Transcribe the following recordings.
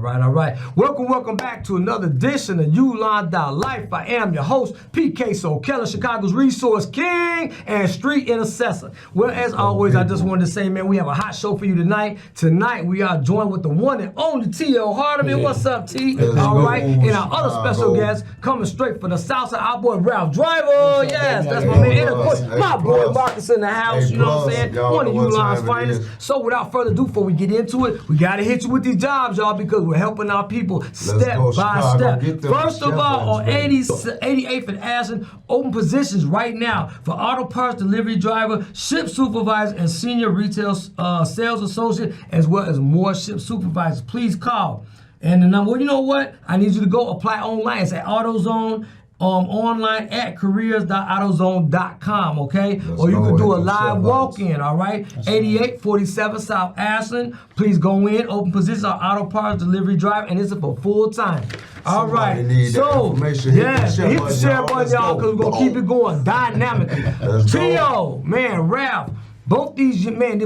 right. Welcome back to another edition of Ulon.Life. I am your host, PK Soul Keller, Chicago's resource king and street intercessor. Well, as always, I just wanted to say, man, we have a hot show for you tonight. Tonight, we are joined with the one and only T.O. Hardeman. Yeah. What's up, T? All right. And our other special guest coming straight from the south side, our boy Ralph Driver. Yes, that's my man. And of course, my boy Marcus in the house. You know what I'm saying? One of Ulon's finest. So without further ado, before we get into it, we got to hit you with these jobs, y'all, because we're helping our people step by step. First of all, on 88th and Ashland, open positions right now for auto parts delivery driver, ship supervisor, and senior retail sales associate, as well as more ship supervisors. Please call. And the number, well, you know what? I need you to go apply online. It's at AutoZone. Online at careers.autozone.com, okay? Or you can do a live walk-in, all right? 8847 South Ashland. Please go in. Open positions on auto parts delivery driver, and this is for full time. All right. So, yeah, hit the share button, y'all, because we're going to keep it going dynamically. T.O., man, Ralph. Both these young men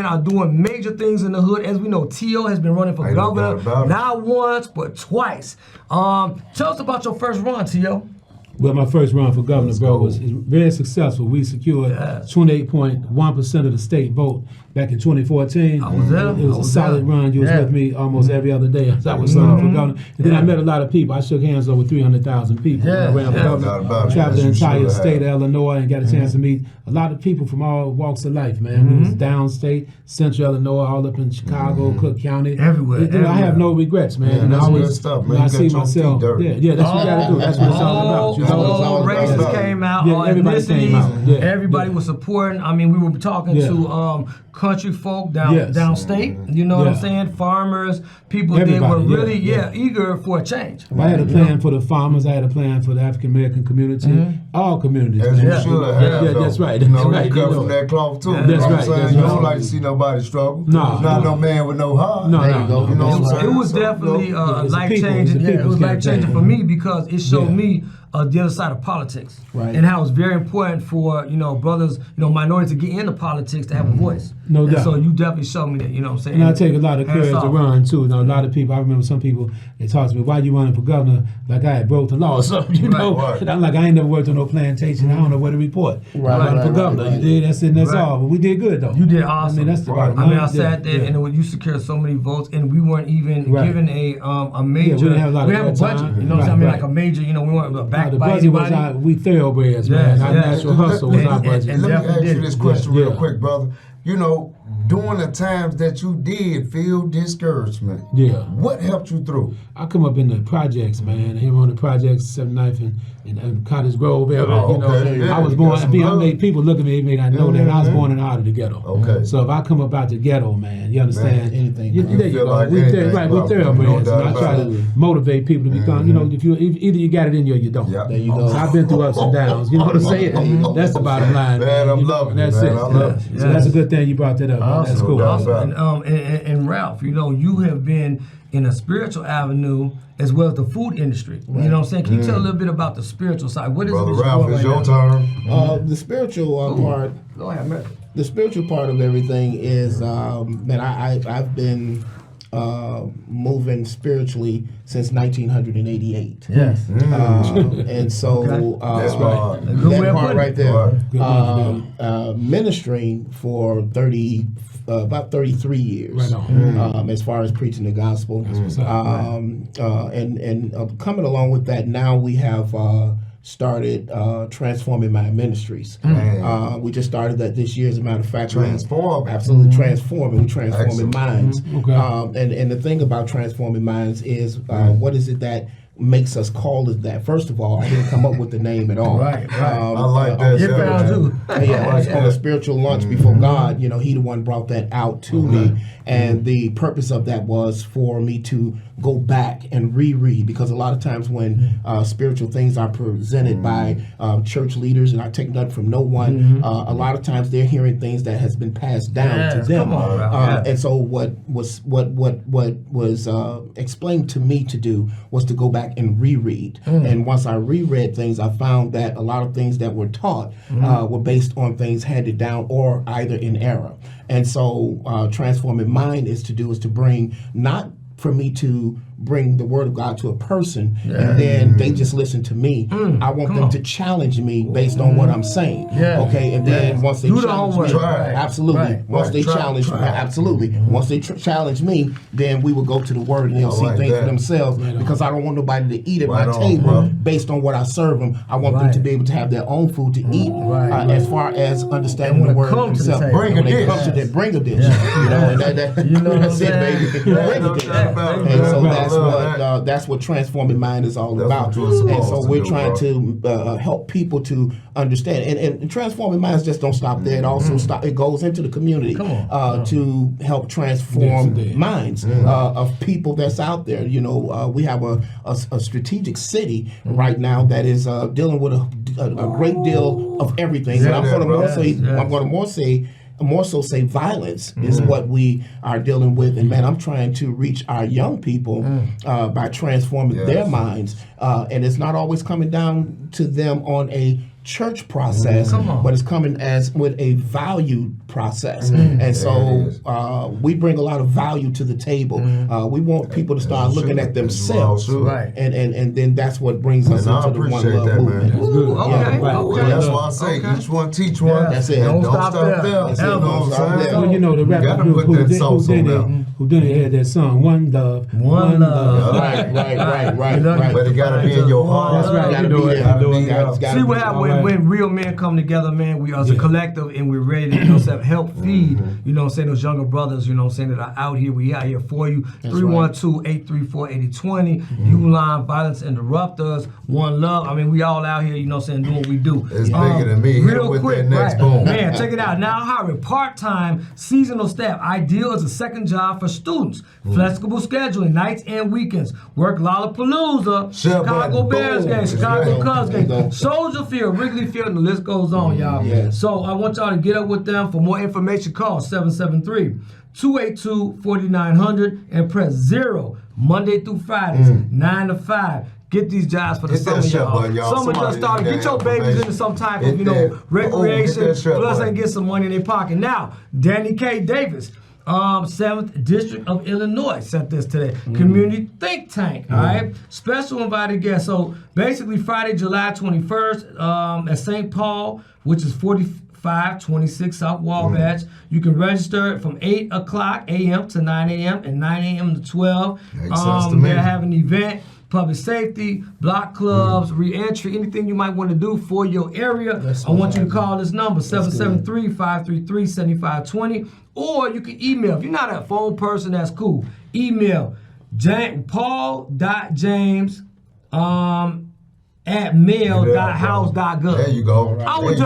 are doing major things in the hood. As we know, T.O. has been running for governor, not once, but twice. Tell us about your first run, T.O. Well, my first run for governor, bro, was very successful. We secured 28.1% of the state vote back in 2014. I was there. It was a solid run. You was with me almost every other day as I was running for governor. And then I met a lot of people. I shook hands with over 300,000 people. I ran for governor, traveled the entire state of Illinois and got a chance to meet a lot of people from all walks of life, man. We was downstate, central Illinois, all up in Chicago, Cook County. Everywhere. I have no regrets, man. Yeah, that's good stuff, man. I see myself. Yeah, that's what you got to do. That's what it's all about. All races came out, all everybody came out. Everybody was supporting. I mean, we were talking to country folk downstate. You know what I'm saying? Farmers, people that were really eager for a change. I had a plan for the farmers. I had a plan for the African American community. All communities. As you should have. Yeah, that's right. You know, you cut from that cloth too. That's right. You don't like to see nobody struggle. No. Not no man with no heart. No. You know what I'm saying? It was definitely life-changing. It was life-changing for me because it showed me the other side of politics, and how it's very important for brothers, minorities to get into politics to have a voice. No doubt. So you definitely showed me that. You know what I'm saying? And I take a lot of courage to run too. A lot of people. I remember some people. They talked to me, "Why you running for governor?" Like I had broke the law or something, you know. Right. And I'm like, I ain't never worked on no plantation. I don't know where to report. I'm running for governor. You did. That's it. That's all. But we did good though. You did awesome. I mean, that's the bottom. I mean, I sat there and you secured so many votes, and we weren't even given a major. we didn't have a budget. You know what I'm saying? I mean, like a major. We weren't backed by anybody. We thoroughbreds, man. Our natural hustle was our budget. And let me ask you this question real quick, brother. You know, during the times that you did feel discouragement, what helped you through? I come up in the projects, man. Here on the projects, 7th and Cottage Grove area. I was born. I made people look at me. May not know that I was born and out of the ghetto. Okay. So if I come up out the ghetto, man, you understand? Anything. There you go. Like we're thoroughbreds, and I try to motivate people to become. If you either you got it in you or you don't. There you go. So I've been through ups and downs. You know what I'm saying? That's the bottom line. Man, I'm loving it. That's it. So that's a good thing you brought that up. Awesome. That's cool. Awesome. And Ralph, you have been in a spiritual avenue as well as the food industry. You know what I'm saying? Can you tell a little bit about the spiritual side? What is Brother it? Ralph, it's your turn. The spiritual part. Go ahead, man. The spiritual part of everything is man. I've been moving spiritually since 1988. Yes. And so that's right. That part right there. Ministering for about 33 years. Right on. As far as preaching the gospel. And coming along with that, now we have started Transforming Mind Ministries. We just started that this year, as a matter of fact. Absolutely transforming. We're transforming minds. And the thing about transforming minds is what is it that makes us call it that? First of all, I didn't come up with the name at all. Right. I like that. On a spiritual launch before God, he the one brought that out to me. And the purpose of that was for me to go back and reread, because a lot of times when spiritual things are presented by church leaders, and I take nothing from no one, a lot of times they're hearing things that has been passed down to them. And so what was explained to me to do was to go back and reread. And once I reread things, I found that a lot of things that were taught were based on things handed down or either in error. And so Transforming Mind is to bring not for me to bring the word of God to a person, and then they just listen to me. I want them to challenge me based on what I'm saying. Okay, and then once they challenge me, absolutely. Once they challenge, absolutely. Once they challenge me, then we will go to the word, and they'll see things for themselves. Because I don't want nobody to eat at my table based on what I serve them. I want them to be able to have their own food to eat, as far as understanding the word themselves. Bring a dish. Bring a dish. You know, that's it, baby. Bring a dish. And so that's what Transforming Mind is all about. And so we're trying to help people to understand. And Transforming Minds just don't stop there. It also it goes into the community to help transform minds of people that's out there. You know, we have a strategic city right now that is dealing with a great deal of everything. And I'm going to more so say violence is what we are dealing with. And man, I'm trying to reach our young people by transforming their minds. And it's not always coming down to them on a church process, but it's coming as with a value process. And so we bring a lot of value to the table. We want people to start looking at themselves, and then that's what brings us into the One Love movement. That's why I say each one teach one. That's it. Don't stop there. Well, you know, the rapper group who did it had that song, One Love, One Love. Right. But it gotta be in your heart. That's right. Gotta be there. See what happens when real men come together, man. We as a collective, and we're ready to help feed, those younger brothers, that are out here. We out here for you. 312-834-8020. Ulon, Violence Interrupters, One Love. I mean, we all out here, doing what we do. It's bigger than me. Real quick, boom. Man, check it out. Now hiring part-time seasonal staff. Ideal as a second job for students. Flexible scheduling, nights and weekends. Work Lollapalooza, Chicago Bears game, Chicago Cubs game, Soldier Field, Wrigley Field, and the list goes on, y'all. So I want y'all to get up with them. For more information, call 773-282-4900 and press 0 Monday through Fridays, 9 to 5. Get these jobs for the summer, y'all. Summer just started. Get your babies into some type of, recreation. Plus, they get some money in their pocket. Now, Danny K. Davis, 7th District of Illinois, sent this today. Community Think Tank, all right? Special invited guest. So, basically, Friday, July 21st at St. Paul, which is 4526 South Wabash. You can register from 8 o'clock a.m. to 9 a.m. and 9 a.m. to 12. They're having an event. Public safety, block clubs, re-entry, anything you might want to do for your area. I want you to call this number, 773-533-7520. Or you can email. If you're not a phone person, that's cool. Email paul.james at mail.house.gov. There you go. I would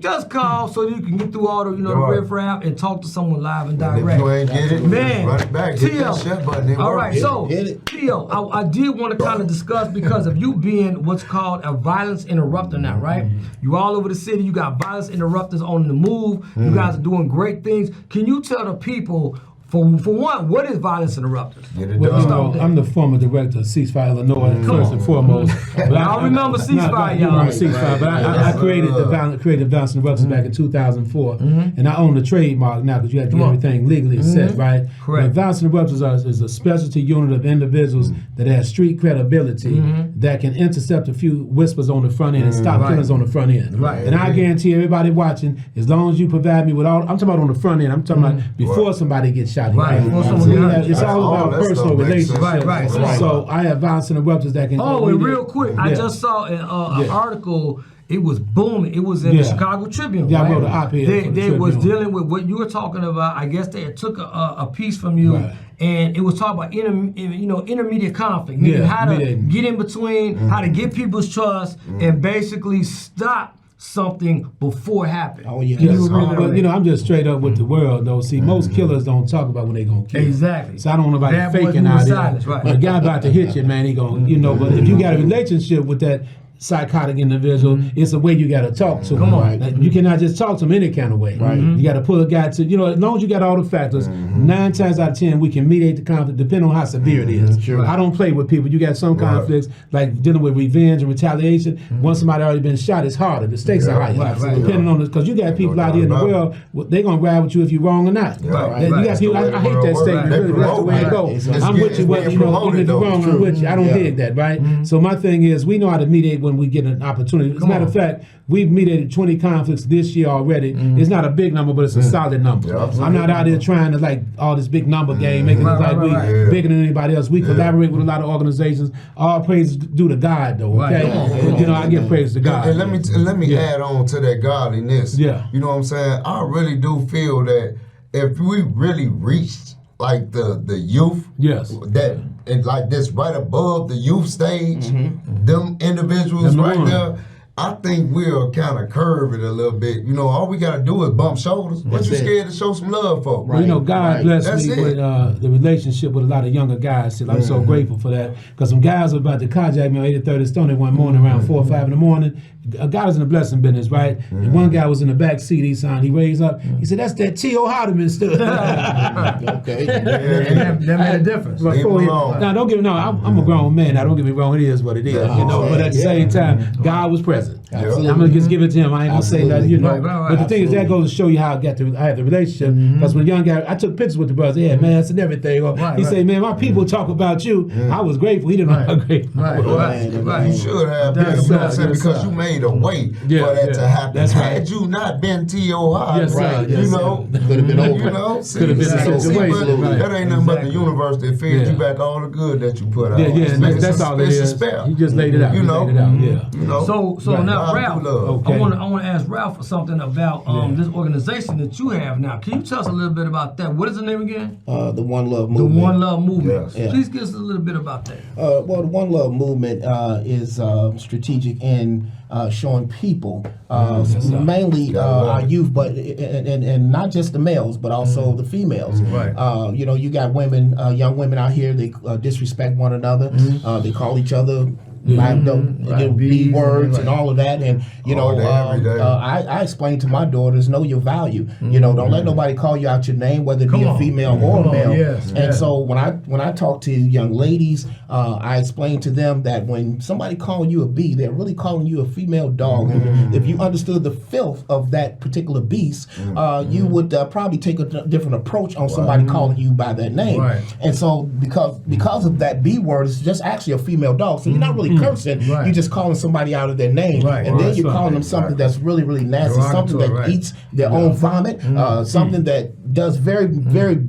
just call so you can get through all the, the riffraff and talk to someone live and direct. If you ain't get it, man, run it back. Hit that shut button. All right, so Theo, I did want to kind of discuss, because of you being what's called a violence interrupter now, right? You all over the city. You got violence interrupters on the move. You guys are doing great things. Can you tell the people, for one, what is violence interrupters? I'm the former director of Ceasefire Illinois, first and foremost. But I remember Ceasefire, y'all. Ceasefire, but I created Violence Interrupters back in 2004, and I own the trademark now, because you have to get everything legally set, right? Correct. But Violence Interrupters is a specialty unit of individuals that has street credibility that can intercept a few whispers on the front end and stop killings on the front end. Right. And I guarantee everybody watching, as long as you provide me with all, I'm talking about on the front end, I'm talking about before somebody gets shot. It's all about personal relationships. Right. So I have violence interrupters that can. And real quick, I just saw an article. It was booming. It was in the Chicago Tribune. Yeah, I wrote an op-ed. They was dealing with what you were talking about. I guess they took a piece from you, and it was talking about intermediate conflict, how to get in between, how to get people's trust, and basically stop something before it happened. Oh yeah. But I'm just straight up with the world though. See, most killers don't talk about when they gonna kill. Exactly. So I don't know about faking out there. But a guy about to hit you, man, he gonna, but if you got a relationship with that psychotic individual. It's a way you got to talk to them. Right. You cannot just talk to them any kind of way. Right. You got to pull a guy to, as long as you got all the factors, 9 times out of 10 we can mediate the conflict depending on how severe it is. Sure. I don't play with people. You got some conflicts like dealing with revenge and retaliation. Once somebody already been shot, it's harder. The stakes are higher. Depending on this, because you got people out here in the world, they're gonna ride with you if you're wrong or not. You got people. I hate that statement. Really, that's the way it goes. I'm with you, whether even if you're wrong, I'm with you. I don't dig that, right? So my thing is, we know how to mediate when we get an opportunity. As a matter of fact, we've mediated 20 conflicts this year already. It's not a big number, but it's a solid number. I'm not out there trying to like all this big number game, making it like we bigger than anybody else. We collaborate with a lot of organizations. All praise due to God, though. Okay, I give praise to God. And let me add on to that godliness. Yeah, you know what I'm saying. I really do feel that if we really reached like the youth, that and like this right above the youth stage, them individuals right there. I think we'll kind of curve it a little bit. All we got to do is bump shoulders. What you scared to show some love for? Well, God blessed me with the relationship with a lot of younger guys. I'm so grateful for that. Because some guys were about to carjack me on 83rd Stone one morning around 4 or 5 in the morning. God is in the blessing business, right? And one guy was in the back seat. He raised up. He said, "That's that T.O. Hardeman stuff." Okay. That made a difference. Now, don't get me wrong. I'm a grown man. Now, don't get me wrong. It is what it is. But at the same time, God was present. Absolutely. I'm gonna just give it to him. I ain't gonna say that, But the thing is, that goes to show you how I had the relationship. Because when young guy, I took pictures with the brothers. Yeah, man, and everything. He said, "Man, my people talk about you." I was grateful. He didn't know how grateful. You should have been, because you made a way for that to happen. That's right. Had you not been T.O. Hard, could have been over. Could have been a situation. That ain't nothing but the universe that fed you back all the good that you put out. That's all it is. You just laid it out. So now, Ralph, I want to ask Ralph for something about this organization that you have now. Can you tell us a little bit about that? What is the name again? The One Love Movement. The One Love Movement. Yes. Please give us a little bit about that. Well, the One Love Movement is strategic in showing people, mainly our youth, but and not just the males, but also the females. You got women, young women out here. They disrespect one another. They call each other B words and all of that, and I explain to my daughters, know your value. Don't let nobody call you out your name, whether it be a female or a male. So when I talk to young ladies, I explain to them that when somebody calling you a B, they're really calling you a female dog. And if you understood the filth of that particular beast, you would probably take a different approach on somebody calling you by that name. And so because of that B word, it's just actually a female dog. So you're not really cursing, you're just calling somebody out of their name, and then you're calling them something that's really, really nasty, something that eats their own vomit, something that does very, very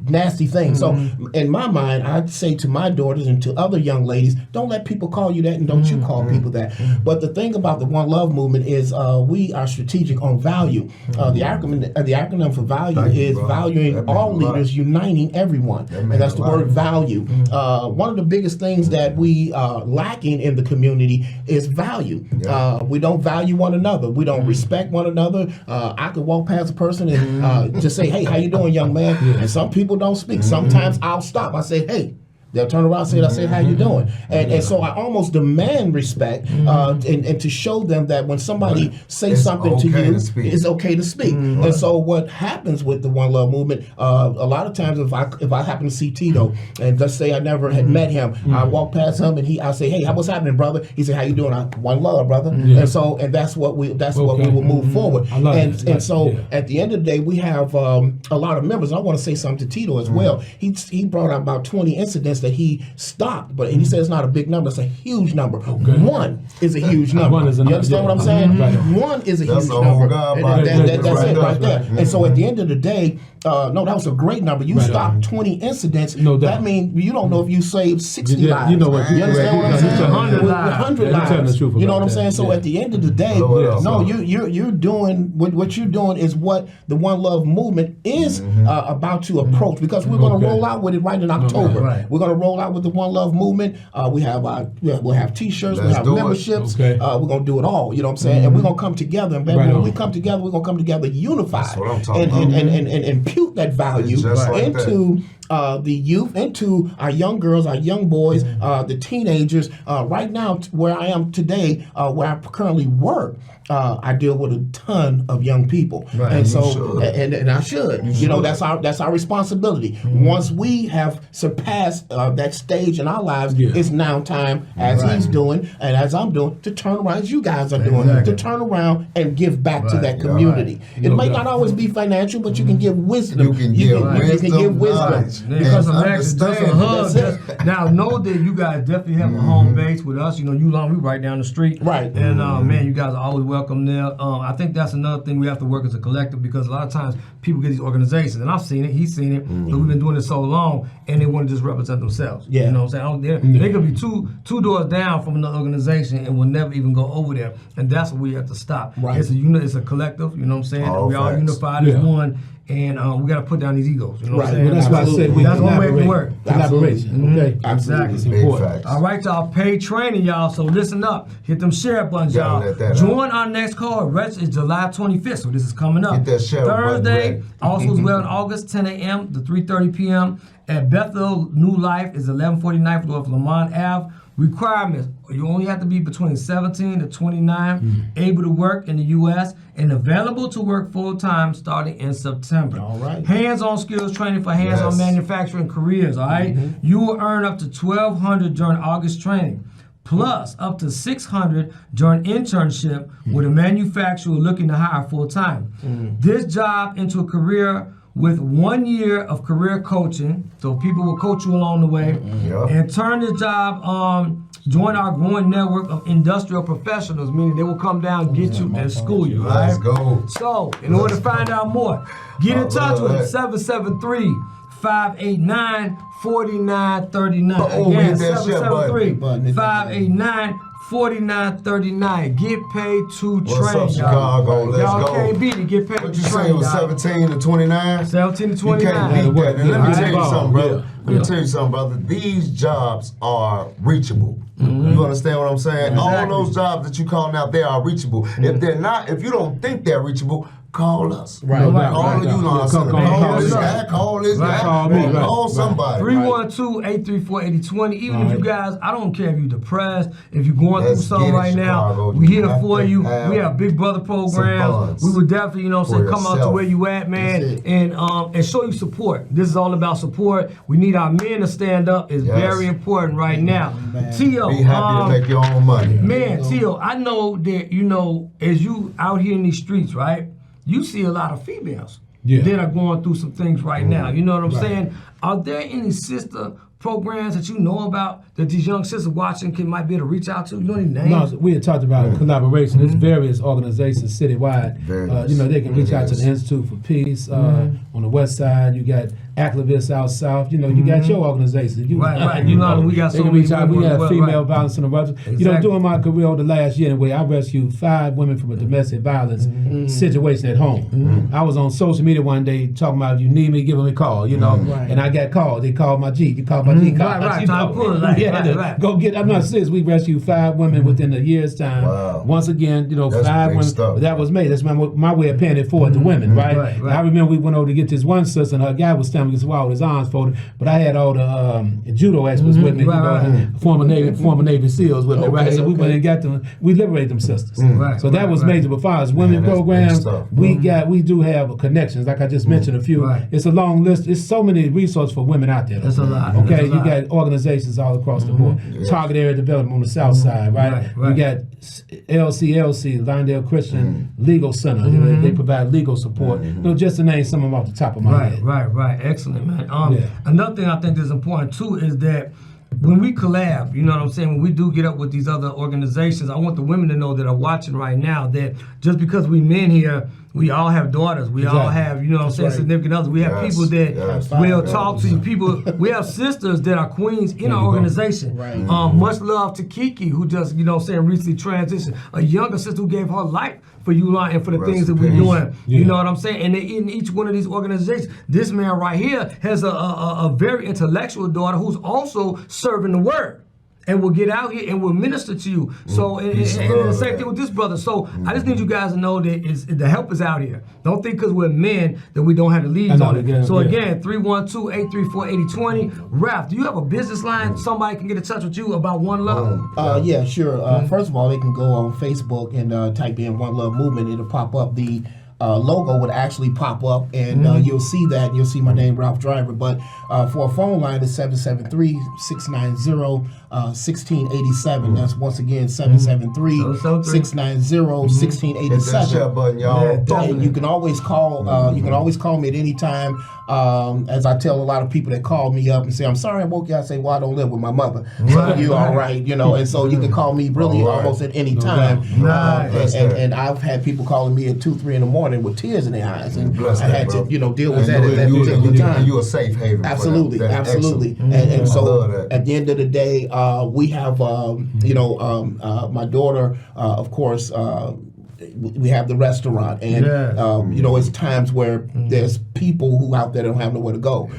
nasty things. So in my mind, I'd say to my daughters and to other young ladies, don't let people call you that, and don't you call people that. But the thing about the One Love Movement is we are strategic on value. The acronym for value is valuing all leaders, uniting everyone, and that's the word value. One of the biggest things that we are lacking in the community is value. We don't value one another. We don't respect one another. I could walk past a person and just say, "Hey, how you doing, young man?" And some people don't speak. Sometimes I'll stop. I say, "Hey." They'll turn around and say, "How you doing?" And so I almost demand respect and to show them that when somebody says something to you, it's okay to speak. And so what happens with the One Love Movement, a lot of times if I happen to see Tito, and let's say I never had met him, I walk past him and I say, "Hey, what's happening, brother?" He said, "How you doing?" One love, brother. And that's what we will move forward. And so at the end of the day, we have a lot of members. I want to say something to Tito as well. He brought out about 20 incidents that he stopped, but he said it's not a big number, it's a huge number. One is a huge number. You understand what I'm saying? One is a huge number. That's it right there. And so at the end of the day, that was a great number. You stopped 20 incidents. That means you don't know if you saved 60 lives. You know what? You understand what I'm saying? 100 lives. You know what I'm saying? So at the end of the day, you're doing what you're doing is what the One Love Movement is about to approach, because we're going to roll out with it right in October. We're going to roll out with the One Love Movement. We'll have T-shirts, we'll have memberships. We're going to do it all. You know what I'm saying? And we're going to come together. And when we come together, we're going to come together unified and impute that value into the youth and to our young girls, our young boys, the teenagers. Right now, where I am today, where I currently work, I deal with a ton of young people, right. and so and I should. You know, that's our responsibility. Once we have surpassed that stage in our lives, it's now time, as he's doing and as I'm doing, to turn around, as you guys are doing, to turn around and give back to that community. It might not always be financial, but you can give wisdom. You can give wisdom. Because I'm actually just a hug. Now know that you guys definitely have a home base with us. You know, Ulon, we right down the street. Right. And man, you guys are always welcome there. I think that's another thing we have to work as a collective, because a lot of times people get these organizations, and I've seen it, he's seen it, but we've been doing it so long, and they want to just represent themselves. Yeah. You know what I'm saying? They could be two doors down from another organization and will never even go over there, and that's what we have to stop. Right. It's a collective, you know what I'm saying? We all unified as one. And we got to put down these egos. You know what I'm saying? Well, that's why I said we that's one way to work. Collaboration. Okay. Exactly. It's important. All right, y'all. Paid training, y'all. So listen up. Hit them share buttons, y'all. Join our next call. Register is July 25th. So this is coming up. Get that share Thursday, also as well in August, 10 a.m. to 3:30 p.m. at Bethel New Life is 1149 North Lamont Ave. Requirements: you only have to be between 17 to 29, able to work in the U.S., and available to work full-time starting in September. All right. Hands-on skills training for hands-on manufacturing careers, all right? You will earn up to $1,200 during August training, plus up to $600 during internship with a manufacturer looking to hire full-time. This job into a career with 1 year of career coaching, so people will coach you along the way, and turn this job, join our growing network of industrial professionals, meaning they will come down, get you, and school you, right? Let's go. So, in order to find out more, get in touch with 773-589-4939. Again, 773-589-4939. Get paid to train, up, Chicago? Let's y'all go. Can't beat it. Get paid What to you train. say it was 17 to 29? 17 to You 29. can't beat that. And let me tell you something, brother. Let me Yeah. tell you something, brother. These jobs are reachable. You understand what I'm saying? Exactly. All those jobs that you calling out, they are reachable. If they're not, if you don't think they're reachable, call us. Right. Call Right. you know, call this guy, call this guy, Call me. call somebody. 312-834-8020. Even if you guys, I don't care if you're depressed, if you're going Let's through something get it, right Chicago. now, we You here have for to you. have We have Big Brother programs. funds We would definitely, you know what I'm saying, for come out to yourself. where you at, man, and show you support. This is all about support. We need our men to stand up. It's very important right now. Tio, Be happy to make your own money. man, Tio, I know that, you know, as you out here in these streets, right, you see a lot of females that are going through some things right now. You know what I'm saying? Are there any sister programs that you know about that these young sisters watching might be able to reach out to? You know any names? No, we had talked about collaboration. There's various organizations citywide. You know, they can reach out to the Institute for Peace on the west side. You got activists out south. You know, you got your organization. Right. You know, we got they so can many reach out. We people as have well, female right. violence interruption. You know, during my career over the last year anyway, I rescued 5 women from a domestic violence situation at home. I was on social media one day talking about, if you need me, give me a call, you know. And I got called. They called my G. You called my G. Right. Go get. I'm not serious. We rescued 5 women within a year's time. Wow. Once again, you know, That's 5 big women. stuff. But that was me. That's my way of paying it forward to women, right? And I remember we went over to get this one sister, and her guy was standing against the wall with his arms folded. But I had all the judo experts with me, former Navy SEALs with me, right? So we went and got them. We liberated them sisters. So that was major. But as far as women programs, we do have connections. Like I just mentioned a few. It's a long list. It's so many resources for women out there. That's a lot. Okay, you got organizations all across the board. Target Area Development on the south side, right? You got LCLC, Lindale Christian Legal Center. You know, they provide legal support. You know, just to name some of them off the top of my head. Right. Excellent, man. Another thing I think is important too is that when we collab, you know what I'm saying, when we do get up with these other organizations, I want the women to know that are watching right now that just because we men here, we all have daughters. We all have, you know what I'm saying, significant others. We have people that will talk to you. People, we have sisters that are queens in our organization. Much love to Kiki, who just, you know what I'm saying, recently transitioned. A younger sister who gave her life for Ulon and for the things that we're doing. You know what I'm saying? And in each one of these organizations, this man right here has a very intellectual daughter who's also serving the word and we'll get out here and we'll minister to you. So, and the same thing with this brother. So, I just need you guys to know that the help is out here. Don't think because we're men that we don't have the leads on it. So, again, 312-834-8020. Ralph, do you have a business line? Somebody can get in touch with you about One Love? Yeah, sure. First of all, they can go on Facebook and type in One Love Movement. It'll pop up. The logo would actually pop up, and you'll see that. You'll see my name, Ralph Driver. But for a phone line, it's 773-690-1687. That's once again 773-690-1687. Share button, y'all. And you can always call. You can always call me at any time. As I tell a lot of people that call me up and say, "I'm sorry I woke you," I say, "Well, I don't live with my mother, so you all right, you know." And so you can call me really almost at any time. And I've had people calling me at 2, 3 in the morning with tears in their eyes, and I had to, deal with that at that particular time. You're a safe haven. Absolutely, absolutely. And so at the end of the day, we have, my daughter, of course. We have the restaurant, and it's times where there's people who out there don't have nowhere to go.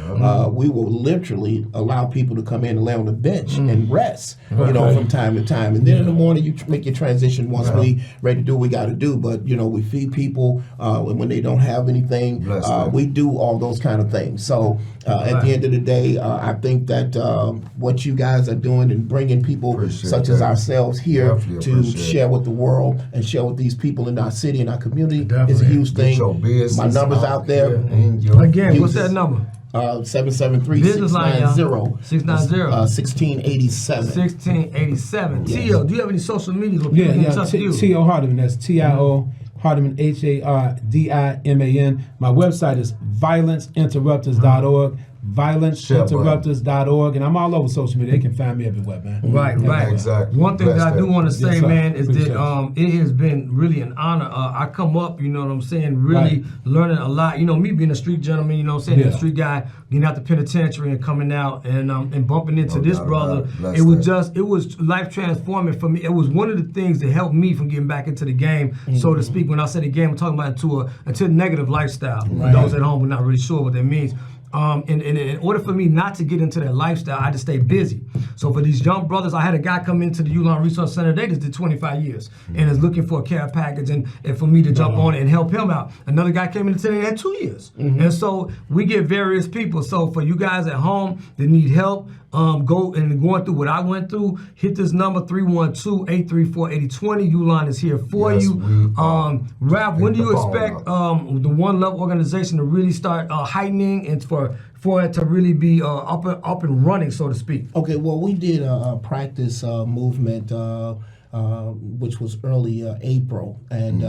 We will literally allow people to come in and lay on the bench and rest, from time to time. And then in the morning, you make your transition once we ready to do what we got to do. But we feed people when they don't have anything. We do all those kind of things. So at the end of the day, I think that what you guys are doing and bringing people such as ourselves here to share with the world and share with these people in our city and our community is a huge thing. My number's out there. Again, what's that number? 773-690-1687. 1687. T.O., do you have any social media? T.O. Hardiman. That's T.I.O. Hardiman, Hardiman. My website is violenceinterrupters.org. violenceinterrupters.org, and I'm all over social media. They can find me everywhere, man. Right. Exactly. One thing that I do want to say, man, is that it has been really an honor. I come up, you know what I'm saying, really learning a lot. Me being a street gentleman, you know what I'm saying, a street guy, getting out the penitentiary and coming out and bumping into this brother. It was life transforming for me. It was one of the things that helped me from getting back into the game, so to speak. When I say the game, I'm talking about into a negative lifestyle. For those at home who are not really sure what that means. In order for me not to get into that lifestyle, I had to stay busy. So for these young brothers, I had a guy come into the Ulon Resource Center. They just did 25 years and is looking for a care package and for me to jump on it and help him out. Another guy came into there and had 2 years. And so we get various people. So for you guys at home that need help, going through what I went through, hit this number 312-834-8020. Ulon is here for you. Ralph, when do you expect the One Love organization to really start heightening and for it to really be up and running, so to speak? Okay, well, we did a practice movement which was early April, and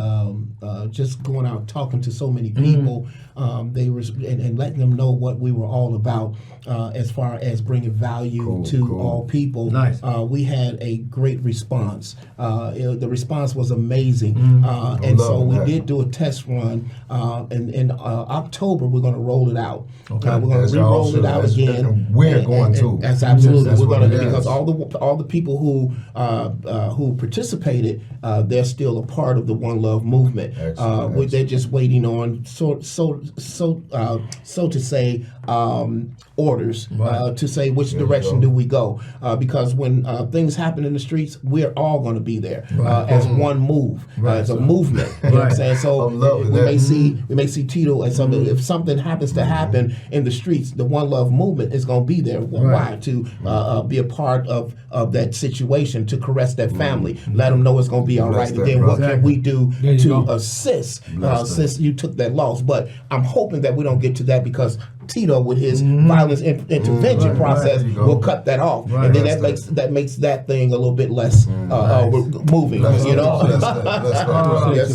just going out talking to so many people, they were and letting them know what we were all about as far as bringing value to all people. Nice. We had a great response. The response was amazing, and so we did do a test run. In October, we're going to roll it out. Okay. We're going to re-roll it out again. We're going to. That's absolutely. We're going to, because all the people who participated, they're still a part of the One Love movement. They're just waiting on so to say orders to say which direction do we go, because when things happen in the streets, we're all going to be there as one move, as a movement. You know what I'm saying? So we may see Tito as something. If something happens to happen in the streets, the One Love movement is going to be there. Why? To be a part of that situation, to caress that family, let them know it's going to be all right. And then what can we do to assist since you took that loss? But I'm hoping that we don't get to that, because Tito, with his violence intervention process, will cut that off, and then that makes that thing a little bit less moving. Yes,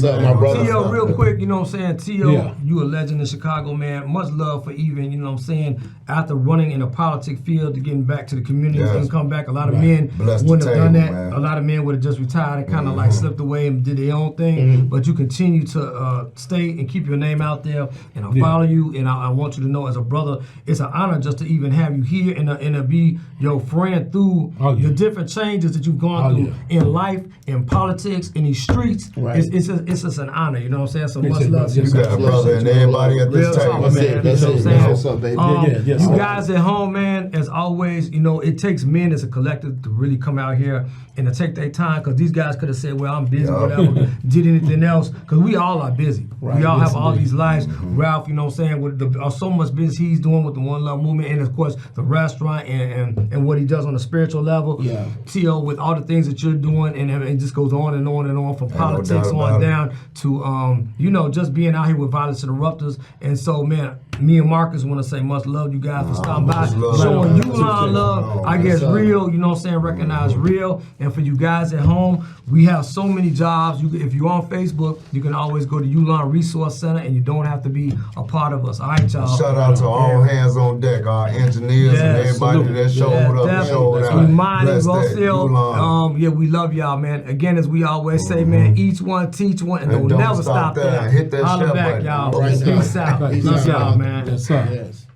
sir, my brother. T.O., real quick, you know what I'm saying? T.O., you a legend in Chicago, man. Much love for even, you know what I'm saying, after running in a politic field to getting back to the community and come back. A lot of men wouldn't have done that. Man. A lot of men would have just retired and kind of like slipped away and did their own thing. But you continue to stay and keep your name out there, and I follow you, and I want you to know, as a brother, it's an honor just to even have you here and to be your friend through the different changes that you've gone through in life, in politics, in these streets. It's just an honor, you know what I'm saying? So much love to you. You got a brother and everybody at this table. That's it. That's what's up, baby. Yes, you sir. guys at home, man, as always, you know, it takes men as a collective to really come out here and to take their time, because these guys could have said, well, I'm busy, whatever, did anything else, because we all are busy. Right. We all Yes, have all indeed. these lives. Ralph, you know what I'm saying, with so much business he's doing with the One Love movement, and of course the restaurant and what he does on a spiritual level. Yeah. T.O. with all the things that you're doing, and it just goes on and on and on, from politics doubt on about it. down to you know, just being out here with Violence Interrupters. And so, man, me and Marcus want to say much love you guys for stopping by, much love. showing Right. Ulon love. I guess Yes, sir. real, you know what I'm saying, recognize real. And for you guys at home, we have so many jobs. If you're on Facebook, you can always go to Ulon Resource Center, and you don't have to be a part of us. All right, y'all. Shout out to all hands on deck, our engineers and everybody salute. that showed up and showed out. Remind Bless that, Rocio, Ulon. yeah, we love y'all, man. Again, as we always say, man, each one, teach one, and don't never stop there. Hit that Holla share back, button. y'all. Right now. Peace out. Peace Peace out. out, man. Yes, sir. Yes.